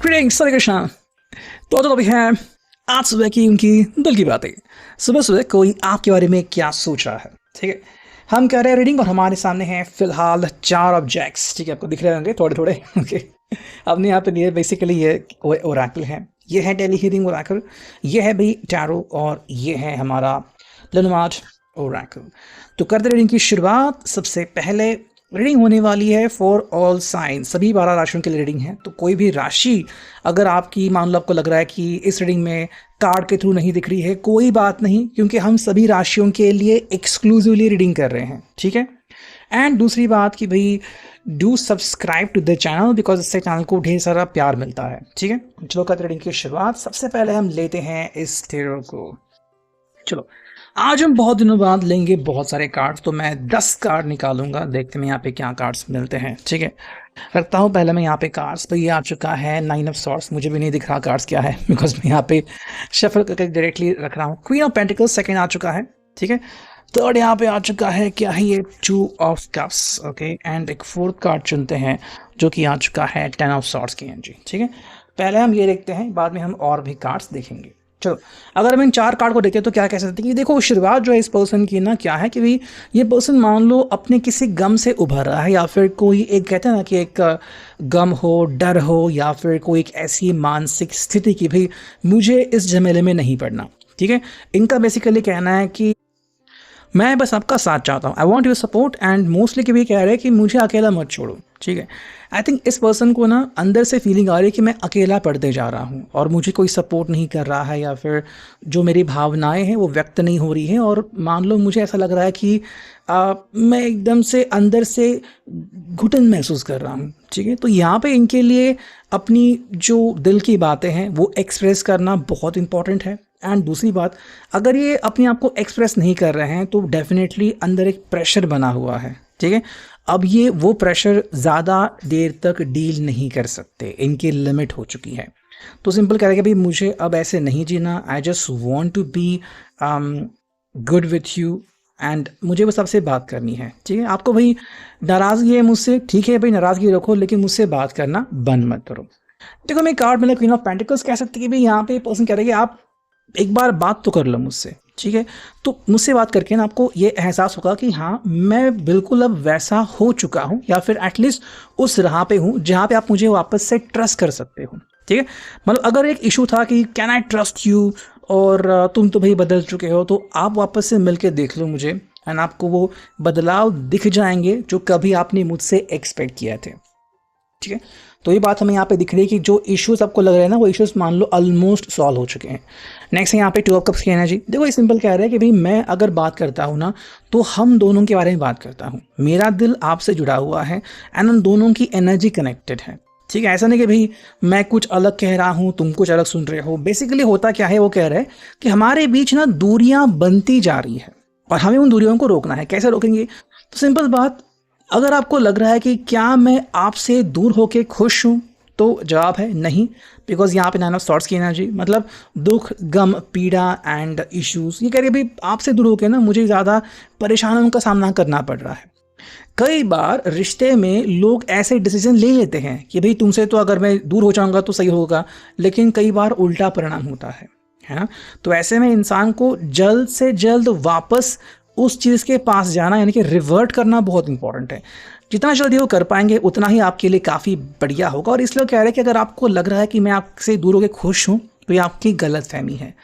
Greetings हरे कृष्णा। तो अभी है आज सुबह की उनकी दिल की बातें। सुबह सुबह कोई आपके बारे में क्या सोच रहा है, ठीक है। हम कर रहे हैं रीडिंग और हमारे सामने हैं फिलहाल 4 ऑब्जेक्ट्स, ठीक है। आपको दिख रहे होंगे थोड़े थोड़े, ओके। आपने यहाँ पे लिए बेसिकली ये ओरेकल है, ये है डेली हीलिंग ओरेकल, ये है भाई टैरो और ये है हमारा लेनोर्ड ओरेकल। तो करते रीडिंग की शुरुआत। सबसे पहले रीडिंग होने वाली है फॉर ऑल साइन, सभी 12 राशियों के लिए रीडिंग है। तो कोई भी राशि अगर आपकी मान लो आपको लग रहा है कि इस रीडिंग में कार्ड के थ्रू नहीं दिख रही है, कोई बात नहीं, क्योंकि हम सभी राशियों के लिए एक्सक्लूसिवली रीडिंग कर रहे हैं, ठीक है। एंड दूसरी बात कि भाई do subscribe to the channel because इससे चैनल को ढेर सारा प्यार मिलता है, ठीक है। चलो करते रीडिंग की शुरुआत। सबसे पहले हम लेते हैं इस टैरो को। चलो आज हम बहुत दिनों बाद लेंगे बहुत सारे कार्ड्स, तो मैं 10 कार्ड निकालूंगा, देखते हैं यहाँ पे क्या कार्ड्स मिलते हैं, ठीक है। रखता हूँ पहले मैं यहाँ पे कार्ड्स। तो ये आ चुका है 9 ऑफ सॉर्ड्स, मुझे भी नहीं दिख रहा कार्ड्स क्या है बिकॉज मैं यहाँ पे शफल करके डायरेक्टली रख रहा हूँ। क्वीन ऑफ पेंटिकल्स सेकंड आ चुका है, ठीक है। थर्ड यहाँ पे आ चुका है, क्या है ये, 2 ऑफ कप्स, ओके। एंड एक फोर्थ कार्ड चुनते हैं जो कि आ चुका है 10 ऑफ सॉर्ड्स की एनर्जी, ठीक है। पहले हम ये देखते हैं, बाद में हम और भी कार्ड्स देखेंगे। चलो अगर हम इन 4 कार्ड को देखें तो क्या कह सकते हैं कि देखो शुरुआत जो है इस पर्सन की ना, क्या है कि भाई ये पर्सन मान लो अपने किसी गम से उभर रहा है, या फिर कोई एक कहते हैं ना कि एक गम हो, डर हो, या फिर कोई एक ऐसी मानसिक स्थिति की भाई मुझे इस झमेले में नहीं पड़ना, ठीक है। इनका बेसिकली कहना है कि मैं बस आपका साथ चाहता हूँ, I want your support, and mostly कि भी कह रहे हैं कि मुझे अकेला मत छोड़ो, ठीक है। आई थिंक इस पर्सन को ना अंदर से फीलिंग आ रही है कि मैं अकेला पड़ते जा रहा हूँ और मुझे कोई सपोर्ट नहीं कर रहा है, या फिर जो मेरी भावनाएं हैं वो व्यक्त नहीं हो रही हैं, और मान लो मुझे ऐसा लग रहा है कि मैं एकदम से अंदर से घुटन महसूस कर रहा हूँ, ठीक है। तो यहाँ पे इनके लिए अपनी जो दिल की बातें हैं वो एक्सप्रेस करना बहुत इंपॉर्टेंट है। एंड दूसरी बात, अगर ये अपने आप को एक्सप्रेस नहीं कर रहे हैं तो डेफिनेटली अंदर एक प्रेशर बना हुआ है, ठीक है। अब ये वो प्रेशर ज़्यादा देर तक डील नहीं कर सकते, इनकी लिमिट हो चुकी है। तो सिंपल कह रहे कि भाई मुझे अब ऐसे नहीं जीना, I just want to be good with you, and मुझे बस आपसे बात करनी है, ठीक है। आपको भाई नाराज़गी है मुझसे, ठीक है भाई नाराज़गी रखो, लेकिन मुझसे बात करना बंद मत करो। देखो मैं कार्ड मिला क्वीन ऑफ पेंटिकल्स, कह सकते कि भाई यहाँ पे पर्सन कह रहे हैं कि आप एक बार बात तो कर लो मुझसे, ठीक है। तो मुझसे बात करके ना आपको ये एहसास होगा कि हाँ मैं बिल्कुल अब वैसा हो चुका हूँ, या फिर एटलीस्ट उस राह पे हूँ जहाँ पे आप मुझे वापस से ट्रस्ट कर सकते हो, ठीक है। मतलब अगर एक इशू था कि कैन आई ट्रस्ट यू, और तुम तो भाई बदल चुके हो, तो आप वापस से मिल के देख लो मुझे, एंड आपको वो बदलाव दिख जाएंगे जो कभी आपने मुझसे एक्सपेक्ट किया थे, ठीक है। तो ये बात हमें यहाँ पे दिख रही है कि जो इश्यूज आपको लग रहे हैं ना वो इश्यूज मान लो ऑलमोस्ट सॉल्व हो चुके हैं। नेक्स्ट है यहाँ पे 2 ऑफ कप्स की एनर्जी। देखो ये सिंपल कह रहा है कि भाई मैं अगर बात करता हूँ ना तो हम दोनों के बारे में बात करता हूँ, मेरा दिल आपसे जुड़ा हुआ है एंड हम दोनों की एनर्जी कनेक्टेड है, ठीक है। ऐसा नहीं कि भाई मैं कुछ अलग कह रहा हूँ तुम कुछ अलग सुन रहे हो। बेसिकली होता क्या है, वो कह रहे हैं कि हमारे बीच ना दूरियां बनती जा रही है और हमें उन दूरियों को रोकना है। कैसे रोकेंगे? तो सिंपल बात, अगर आपको लग रहा है कि क्या मैं आपसे दूर होके खुश हूँ, तो जवाब है नहीं, बिकॉज यहाँ पे 9 ऑफ सॉर्ड्स की एनर्जी मतलब दुख, गम, पीड़ा एंड इश्यूज, ये कह रही है भाई आपसे दूर होके ना मुझे ज़्यादा परेशानियों का सामना करना पड़ रहा है। कई बार रिश्ते में लोग ऐसे डिसीजन ले लेते हैं कि भाई तुमसे तो अगर मैं दूर हो जाऊंगा तो सही होगा, लेकिन कई बार उल्टा परिणाम होता है ना। तो ऐसे में इंसान को जल्द से जल्द वापस उस चीज़ के पास जाना, यानी कि रिवर्ट करना बहुत इंपॉर्टेंट है। जितना जल्दी वो कर पाएंगे उतना ही आपके लिए काफ़ी बढ़िया होगा। और इसलिए कह रहे हैं कि अगर आपको लग रहा है कि मैं आपसे दूर होकर खुश हूँ तो ये आपकी गलतफहमी है।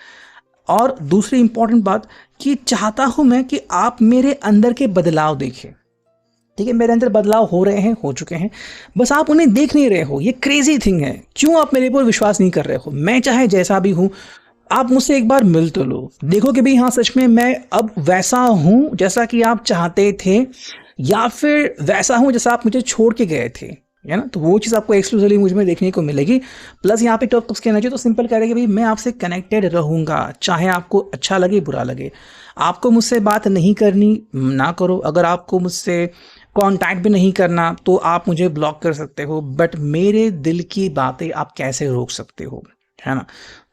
और दूसरी इंपॉर्टेंट बात कि चाहता हूँ मैं कि आप मेरे अंदर के बदलाव देखें, ठीक है। मेरे अंदर बदलाव हो रहे हैं, हो चुके हैं, बस आप उन्हें देख नहीं रहे हो। ये क्रेजी थिंग है, क्यों आप मेरे पर विश्वास नहीं कर रहे हो? मैं चाहे जैसा भी हूँ, आप मुझसे एक बार मिल तो लो, देखो कि भाई हाँ सच में मैं अब वैसा हूँ जैसा कि आप चाहते थे, या फिर वैसा हूँ जैसा आप मुझे छोड़ के गए थे, है ना। तो वो चीज़ आपको एक्सक्लूसिवली मुझ में देखने को मिलेगी। प्लस यहाँ पे टॉप कप्स की एनर्जी, तो सिंपल कह रहे हैं कि भाई मैं आपसे कनेक्टेड रहूँगा, चाहे आपको अच्छा लगे बुरा लगे। आपको मुझसे बात नहीं करनी ना करो, अगर आपको मुझसे कांटेक्ट भी नहीं करना तो आप मुझे ब्लॉक कर सकते हो, बट मेरे दिल की बातें आप कैसे रोक सकते हो, है ना।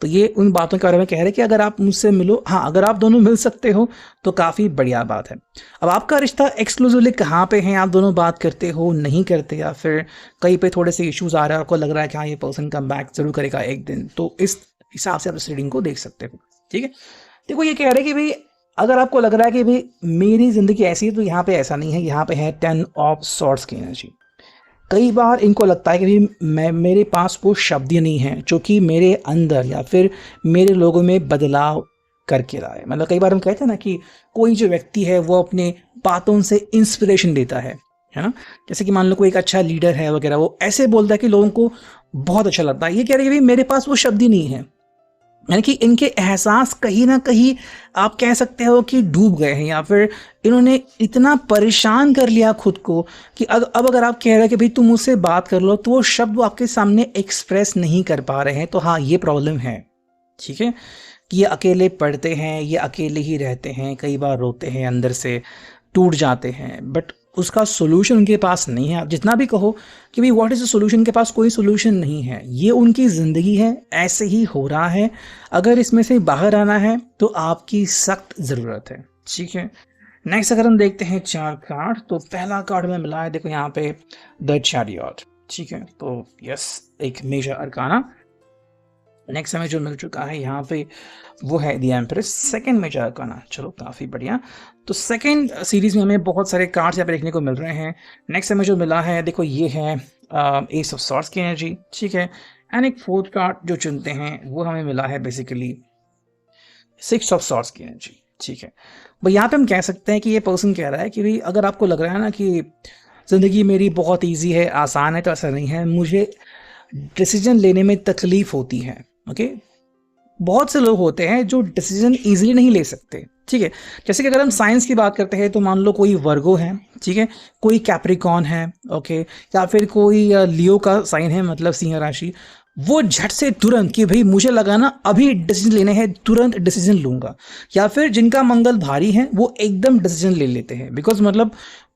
तो ये उन बातों के बारे में कह रहे हैं कि अगर आप मुझसे मिलो, हाँ अगर आप दोनों मिल सकते हो तो काफ़ी बढ़िया बात है। अब आपका रिश्ता एक्सक्लूसिवली कहाँ पे है, आप दोनों बात करते हो नहीं करते, या फिर कहीं पे थोड़े से इश्यूज आ रहे हैं, आपको लग रहा है कि हाँ ये पर्सन कम बैक जरूर करेगा एक दिन, तो इस हिसाब से आप इस रीडिंग को देख सकते हो। ठीक है, देखो ये कह रहे हैं कि भाई अगर आपको लग रहा है कि भाई मेरी ज़िंदगी ऐसी है, तो यहाँ पे ऐसा नहीं है, यहाँ पे है 10 ऑफ सॉर्ड्स की एनर्जी। कई बार इनको लगता है कि भाई मैं, मेरे पास वो शब्द ही नहीं है जो कि मेरे अंदर या फिर मेरे लोगों में बदलाव करके लाए। मतलब कई बार हम कहते हैं ना कि कोई जो व्यक्ति है वो अपने बातों से इंस्पिरेशन देता है ना। जैसे कि मान लो कोई एक अच्छा लीडर है वगैरह, वो ऐसे बोलता है कि लोगों को बहुत अच्छा लगता है। ये कह रहे हैं कि भाई मेरे पास वो शब्द ही नहीं है, यानी कि इनके एहसास कहीं ना कहीं आप कह सकते हो कि डूब गए हैं, या फिर इन्होंने इतना परेशान कर लिया खुद को कि अब अगर आप कह रहे हैं कि भाई तुम मुझसे बात कर लो, तो वो शब्द वो आपके सामने एक्सप्रेस नहीं कर पा रहे हैं। तो हाँ ये प्रॉब्लम है। ठीक है, कि ये अकेले पढ़ते हैं, ये अकेले ही रहते हैं, कई बार रोते हैं अंदर से, टूट जाते हैं, बट उसका सोल्यूशन उनके पास नहीं है। आप जितना भी कहो कि भाई व्हाट इज़ द सोल्यूशन, के पास कोई सोल्यूशन नहीं है। ये उनकी ज़िंदगी है, ऐसे ही हो रहा है। अगर इसमें से बाहर आना है तो आपकी सख्त ज़रूरत है। ठीक है, नेक्स्ट अगर हम देखते हैं 4 कार्ड, तो पहला कार्ड में मिला है, देखो यहाँ पे द चैरियट। ठीक है, तो यस एक मेजर अरकाना। नेक्स्ट हमें जो मिल चुका है यहाँ पे वो है द एम्प्रेस, सेकंड में जा करना। चलो काफ़ी बढ़िया। तो सेकंड सीरीज में हमें बहुत सारे कार्ड्स यहाँ पे देखने को मिल रहे हैं। नेक्स्ट हमें जो मिला है, देखो ये है एस ऑफ सॉर्ड्स की एनर्जी। ठीक है, एंड एक फोर्थ कार्ड जो चुनते हैं वो हमें मिला है बेसिकली 6 ऑफ सॉर्ड्स की एनर्जी। ठीक है, भाई यहाँ पे हम कह सकते हैं कि ये पर्सन कह रहा है कि भाई अगर आपको लग रहा है ना कि ज़िंदगी मेरी बहुत ईजी है, आसान है, तो ऐसा नहीं है। मुझे डिसीजन लेने में तकलीफ होती है। ओके, बहुत से लोग होते हैं जो डिसीजन इजीली नहीं ले सकते। ठीक है, जैसे कि अगर हम साइंस की बात करते हैं, तो मान लो कोई वर्गो है, ठीक है, कोई कैप्रिकॉन है, ओके, या फिर कोई लियो का साइन है, मतलब सिंह राशि। वो झट से तुरंत कि भाई मुझे लगा ना अभी डिसीजन लेने हैं, तुरंत डिसीजन लूंगा। या फिर जिनका मंगल भारी है वो एकदम डिसीजन ले लेते हैं, बिकॉज मतलब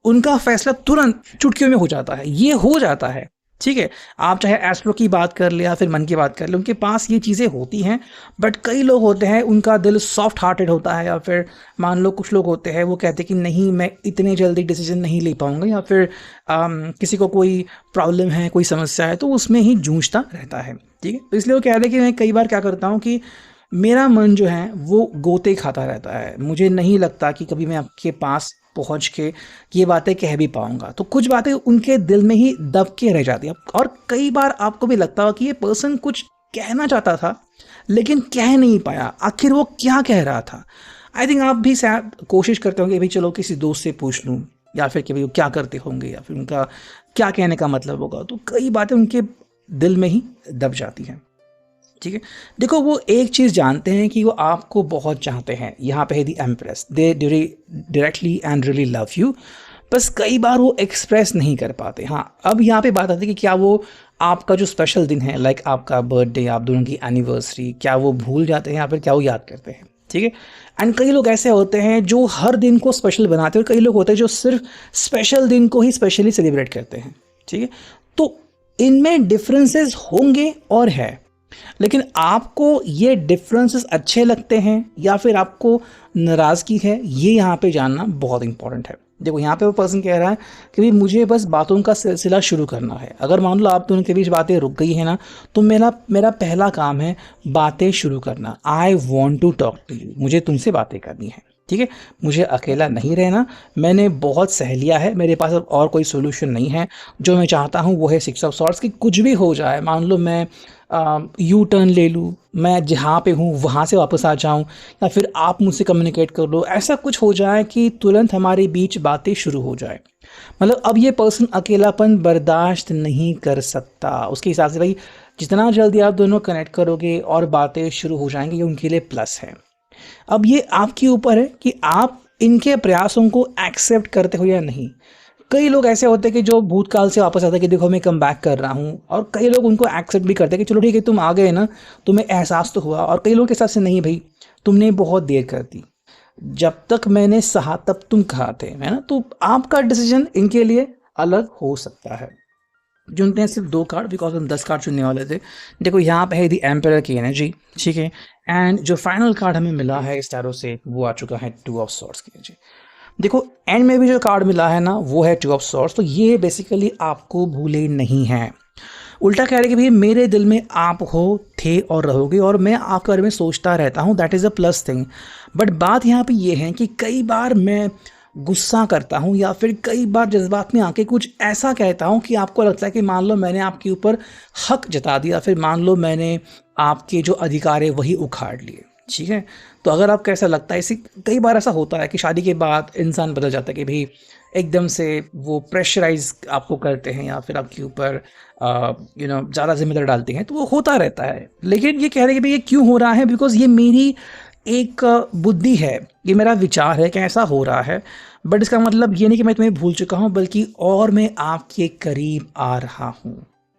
उनका फैसला तुरंत चुटकियों में हो जाता है। ये हो जाता है। ठीक है, आप चाहे एस्ट्रो की बात कर ले या फिर मन की बात कर ले, उनके पास ये चीज़ें होती हैं। बट कई लोग होते हैं उनका दिल सॉफ्ट हार्टेड होता है, या फिर मान लो कुछ लोग होते हैं वो कहते हैं कि नहीं मैं इतने जल्दी डिसीजन नहीं ले पाऊंगा, या फिर किसी को कोई प्रॉब्लम है, कोई समस्या है, तो उसमें ही जूझता रहता है। ठीक है, तो इसलिए वो कह रहे हैं कि मैं कई बार क्या करता हूँ कि मेरा मन जो है वो गोते खाता रहता है। मुझे नहीं लगता कि कभी मैं आपके पास पहुंच के ये बातें कह भी पाऊंगा। तो कुछ बातें उनके दिल में ही दब के रह जाती है। और कई बार आपको भी लगता हो कि ये पर्सन कुछ कहना चाहता था लेकिन कह नहीं पाया, आखिर वो क्या कह रहा था। आई थिंक आप भी शायद कोशिश करते होंगे भाई चलो किसी दोस्त से पूछ लूँ, या फिर कि भाई वो क्या करते होंगे, या फिर उनका क्या कहने का मतलब होगा। तो कई बातें उनके दिल में ही दब जाती हैं। ठीक है, देखो वो एक चीज़ जानते हैं कि वो आपको बहुत चाहते हैं। यहाँ पे है the empress, they directly and really love you, बस कई बार वो एक्सप्रेस नहीं कर पाते। हाँ, अब यहाँ पे बात आती है कि क्या वो आपका जो स्पेशल दिन है, लाइक आपका बर्थडे, आप दोनों की एनिवर्सरी, क्या वो भूल जाते हैं या फिर क्या वो याद करते हैं। ठीक है, एंड कई लोग ऐसे होते हैं जो हर दिन को स्पेशल बनाते हैं, और कई लोग होते हैं जो सिर्फ स्पेशल दिन को ही स्पेशली सेलिब्रेट करते हैं। ठीक है, तो इनमें डिफरेंसेस होंगे और है, लेकिन आपको ये डिफरेंसेस अच्छे लगते हैं या फिर आपको नाराज़गी है, ये यहाँ पे जानना बहुत इंपॉर्टेंट है। देखो यहाँ पे वो पर्सन कह रहा है कि भाई मुझे बस बातों का सिलसिला शुरू करना है। अगर मान लो आप दोनों के बीच बातें रुक गई है ना, तो मेरा पहला काम है बातें शुरू करना। I want to talk to you, मुझे तुमसे बातें करनी है। ठीक है, मुझे अकेला नहीं रहना, मैंने बहुत सह लिया है, मेरे पास अब और कोई सोल्यूशन नहीं है। जो मैं चाहता हूँ वो है 6 ऑफ सॉर्ड्स, कि कुछ भी हो जाए, मान लो मैं यू टर्न ले लूँ, मैं जहाँ पे हूँ वहाँ से वापस आ जाऊँ, या फिर आप मुझसे कम्युनिकेट कर लो, ऐसा कुछ हो जाए कि तुरंत हमारे बीच बातें शुरू हो जाए। मतलब अब ये पर्सन अकेलापन बर्दाश्त नहीं कर सकता। उसके हिसाब से भाई जितना जल्दी आप दोनों कनेक्ट करोगे और बातें शुरू हो जाएंगी, ये उनके लिए प्लस है। अब ये आपके ऊपर है कि आप इनके प्रयासों को एक्सेप्ट करते हो या नहीं। कई लोग ऐसे होते हैं कि जो भूतकाल से वापस आते हैं कि देखो मैं कम बैक कर रहा हूँ, और कई लोग उनको एक्सेप्ट भी करते हैं कि चलो ठीक है तुम आ गए ना, तुम्हें एहसास तो हुआ। और कई लोग के हिसाब से नहीं भाई, तुमने बहुत देर कर दी, जब तक मैंने सहा तब तुम कहा थे, है ना। तो आपका डिसीजन इनके लिए अलग हो सकता है। चुनते हैं सिर्फ 2 कार्ड, बिकॉज हम 10 कार्ड चुनने वाले थे। देखो यहाँ पे है द एम्परर की एनर्जी, ठीक है। एंड जो फाइनल कार्ड हमें मिला है इस टैरो से वो आ चुका है 2 ऑफ सॉर्ड्स की एनर्जी। देखो एंड में भी जो कार्ड मिला है ना वो है 2 ऑफ सॉर्ड्स, तो ये बेसिकली आपको भूले नहीं है, उल्टा कह रहे कि भाई मेरे दिल में आप हो, थे और रहोगे, और मैं आपके बारे में सोचता रहता हूँ, that is a plus thing. But बात यहाँ पे ये है कि कई बार मैं गुस्सा करता हूँ या फिर कई बार जज्बात में आके कुछ ऐसा कहता हूँ कि आपको लगता है कि मान लो मैंने आपके ऊपर हक जता दिया, फिर मान लो मैंने आपके जो अधिकार है वही उखाड़ लिए, ठीक है। तो अगर आपको ऐसा लगता है, इसी कई बार ऐसा होता है कि शादी के बाद इंसान बदल जाता है कि भाई एकदम से वो प्रेशराइज आपको करते हैं या फिर आपके ऊपर ज़्यादा जिम्मेदारी डालते हैं, तो वो होता रहता है। लेकिन ये कह रहे हैं कि भाई ये क्यों हो रहा है, बिकॉज ये मेरी एक बुद्धि है, ये मेरा विचार है कि ऐसा हो रहा है। बट इसका मतलब ये नहीं कि मैं तुम्हें भूल चुका हूँ, बल्कि और मैं आपके करीब आ रहा हूँ,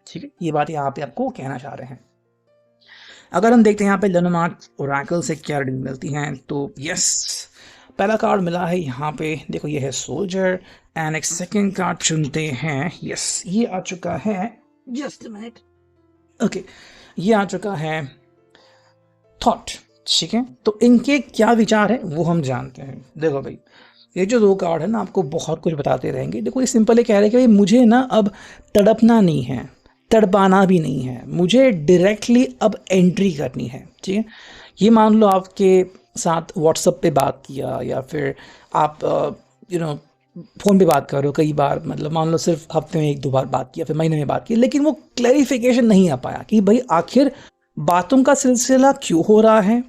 ठीक है। ये बात यहाँ पे आपको कहना चाह रहे हैं। अगर हम देखते हैं यहाँ पे लेनमार्क ओरेकल से क्या रीडिंग मिलती हैं, तो यस, पहला कार्ड मिला है यहाँ पे, देखो ये है सोल्जर। एंड एक सेकेंड कार्ड चुनते हैं, यस ये आ चुका है, जस्ट मिनट, ओके, ये आ चुका है थॉट, ठीक है। तो इनके क्या विचार है वो हम जानते हैं। देखो भाई ये जो 2 कार्ड है ना आपको बहुत कुछ बताते रहेंगे। देखो ये सिंपल कह रहे हैं कि भाई मुझे ना अब तड़पना नहीं है, तड़पाना भी नहीं है, मुझे डायरेक्टली अब एंट्री करनी है, ठीक है। ये मान लो आपके साथ व्हाट्सएप पे बात किया या फिर आप फ़ोन पे बात कर रहे हो कई बार, मतलब मान लो सिर्फ हफ्ते में 1-2 बार बात किया, फिर महीने में बात की, लेकिन वो क्लैरिफिकेशन नहीं आ पाया कि भाई आखिर बातों का सिलसिला क्यों हो रहा है,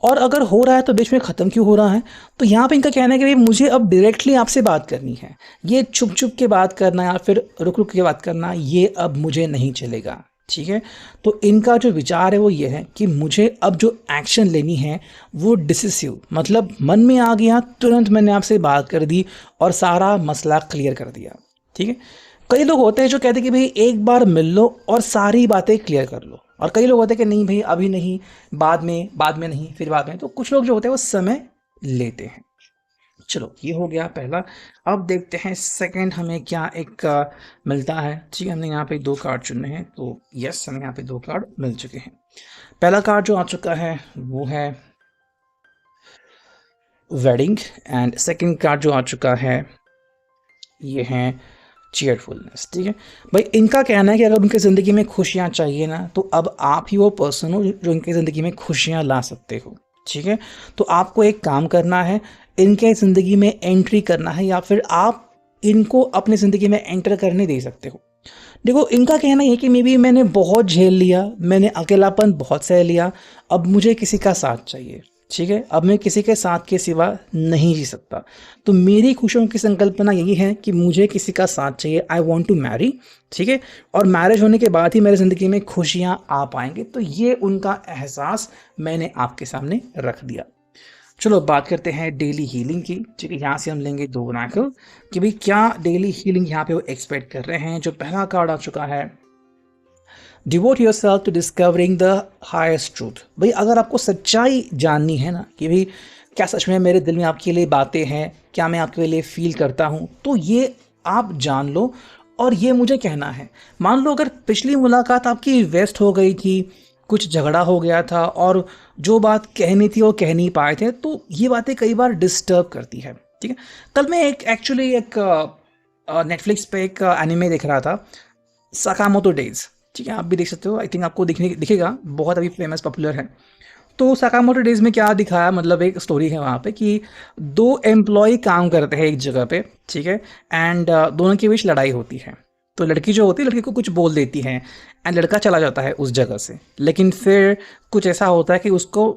और अगर हो रहा है तो बीच में ख़त्म क्यों हो रहा है। तो यहाँ पे इनका कहना है कि भाई मुझे अब डायरेक्टली आपसे बात करनी है, ये छुप छुप के बात करना या फिर रुक रुक के बात करना ये अब मुझे नहीं चलेगा, ठीक है। तो इनका जो विचार है वो ये है कि मुझे अब जो एक्शन लेनी है वो डिसिसिव, मतलब मन में आ गया तुरंत मैंने आपसे बात कर दी और सारा मसला क्लियर कर दिया, ठीक है। कई लोग होते हैं जो कहते हैं कि भाई एक बार मिल लो और सारी बातें क्लियर कर लो, और कई लोग होते हैं कि नहीं भाई अभी नहीं, बाद में नहीं, फिर बाद में। तो कुछ लोग जो होते हैं वो समय लेते हैं। चलो ये हो गया पहला। अब देखते हैं सेकंड हमें क्या एक मिलता है, ठीक है। हमने यहाँ पे 2 कार्ड चुने हैं, तो यस हमें यहाँ पे 2 कार्ड मिल चुके हैं। पहला कार्ड जो आ चुका है वो है वेडिंग, एंड सेकंड कार्ड जो आ चुका है ये है चीयरफुलनेस, ठीक है। भाई इनका कहना है कि अगर उनकी ज़िंदगी में खुशियाँ चाहिए ना, तो अब आप ही वो पर्सन हो जो उनकी ज़िंदगी में खुशियाँ ला सकते हो, ठीक है। तो आपको एक काम करना है, इनके ज़िंदगी में एंट्री करना है, या फिर आप इनको अपनी ज़िंदगी में एंटर करने दे सकते हो। देखो इनका कहना है कि मे बी मैंने बहुत झेल लिया, मैंने अकेलापन बहुत सह लिया, अब मुझे किसी का साथ चाहिए, ठीक है। अब मैं किसी के साथ के सिवा नहीं जी सकता। तो मेरी खुशियों की संकल्पना यही है कि मुझे किसी का साथ चाहिए, आई वॉन्ट टू मैरी, ठीक है। और मैरिज होने के बाद ही मेरी ज़िंदगी में खुशियाँ आ पाएंगे। तो ये उनका एहसास मैंने आपके सामने रख दिया। चलो बात करते हैं डेली हीलिंग की, ठीक है। यहाँ से हम लेंगे 2 ओरेकल कि भाई क्या डेली हीलिंग यहाँ पे वो एक्सपेक्ट कर रहे हैं। जो पहला कार्ड आ चुका है, devote yourself to discovering the highest truth. भाई अगर आपको सच्चाई जाननी है ना कि भाई क्या सच में मेरे दिल में आपके लिए बातें हैं, क्या मैं आपके लिए फील करता हूँ, तो ये आप जान लो और ये मुझे कहना है। मान लो अगर पिछली मुलाकात आपकी वेस्ट हो गई थी, कुछ झगड़ा हो गया था और जो बात कहनी थी वो कह नहीं पाए थे, तो ये बातें कई बार डिस्टर्ब करती है, ठीक है। कल मैं एक नेटफ्लिक्स पे एक एनिमे देख रहा था, साकामोटो डेज, ठीक है। आप भी देख सकते हो, आई थिंक आपको दिखेगा, बहुत अभी फेमस पॉपुलर है। तो साकामोटो डेज में क्या दिखाया, मतलब एक स्टोरी है वहाँ पे कि 2 एम्प्लॉय काम करते हैं एक जगह पे, ठीक है। एंड दोनों के बीच लड़ाई होती है। तो लड़की जो होती है लड़के को कुछ बोल देती है एंड लड़का चला जाता है उस जगह से। लेकिन फिर कुछ ऐसा होता है कि उसको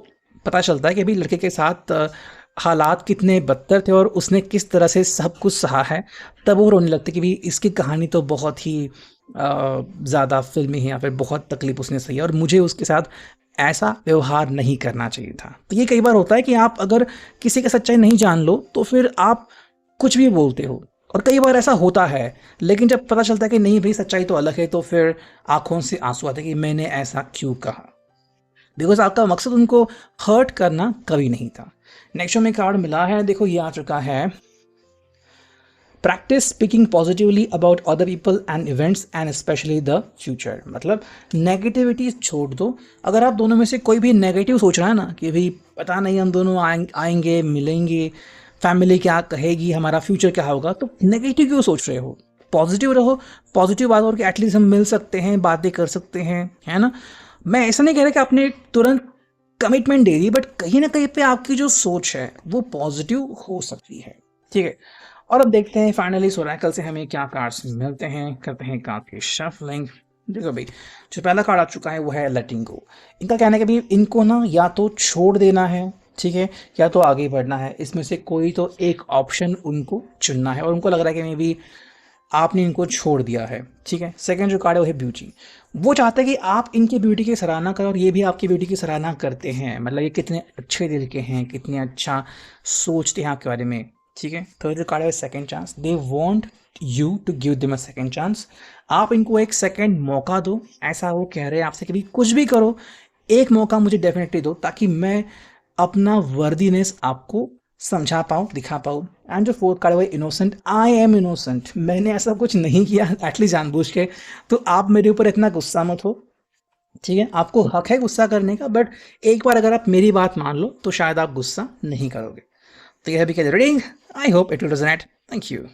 पता चलता है कि भाई लड़के के साथ हालात कितने बदतर थे और उसने किस तरह से सब कुछ सहा है। तब वो रोने लगती है कि भाई इसकी कहानी तो बहुत ही ज़्यादा फिल्मी है, या फिर बहुत तकलीफ उसने सही है और मुझे उसके साथ ऐसा व्यवहार नहीं करना चाहिए था। तो ये कई बार होता है कि आप अगर किसी का सच्चाई नहीं जान लो तो फिर आप कुछ भी बोलते हो, और कई बार ऐसा होता है। लेकिन जब पता चलता है कि नहीं भाई सच्चाई तो अलग है, तो फिर आंखों से आंसू आते हैं कि मैंने ऐसा क्यों कहा, बिकॉज आपका मकसद उनको हर्ट करना कभी नहीं था। नेक्स्ट में कार्ड मिला है, देखो ये आ चुका है practice speaking positively about other people and events and specially the future. मतलब नेगेटिविटी छोड़ दो। अगर आप दोनों में से कोई भी नेगेटिव सोच रहा है ना कि भाई पता नहीं हम दोनों आएंगे मिलेंगे, फैमिली क्या कहेगी, हमारा फ्यूचर क्या होगा, तो नेगेटिव क्यों सोच रहे हो? पॉजिटिव रहो। पॉजिटिव बात और कि एटलीस्ट हम मिल सकते हैं, बातें कर सकते हैं, है ना। मैं ऐसा नहीं कह रहा कि आपने तुरंत कमिटमेंट दे दी, बट कहीं ना कहीं पे आपकी जो सोच है वो पॉजिटिव हो सकती है, ठीक है। और अब देखते हैं फाइनली सोरेकल से हमें क्या कार्ड्स मिलते हैं। करते हैं कार्ड की शफलिंग। देखो भाई, जो पहला कार्ड आ चुका है वो है लेटिंग गो। इनका कहना है कि भाई इनको ना या तो छोड़ देना है, ठीक है, या तो आगे बढ़ना है। इसमें से कोई तो एक ऑप्शन उनको चुनना है, और उनको लग रहा है कि मे बी आपने इनको छोड़ दिया है, ठीक है। सेकंड जो कार्ड है वो है ब्यूटी। वो चाहते हैं कि आप इनकी ब्यूटी की सराहना करें और ये भी आपकी ब्यूटी की सराहना करते हैं। मतलब ये कितने अच्छे दिल के हैं, कितने अच्छा सोचते हैं आपके बारे में, ठीक है। थर्ड जो कार्ड है second chance. They want you to give them a second chance. आप इनको एक सेकंड मौका दो। ऐसा वो कह रहे हैं आपसे कि भाई कुछ भी करो, एक मौका मुझे डेफिनेटली दो, ताकि मैं अपना वर्दीनेस आपको समझा पाऊँ, दिखा पाऊँ। एंड जो फोर्थ कार्ड है वो इनोसेंट। आई एम इनोसेंट, मैंने ऐसा कुछ नहीं किया एटलीस्ट जानबूझ के, तो आप मेरे ऊपर इतना गुस्सा मत हो, ठीक है। आपको हक है गुस्सा करने का, बट एक बार अगर आप मेरी बात मान लो तो शायद आप गुस्सा नहीं करोगे। तो यह भी कहते reading. I hope it will resonate. Thank you.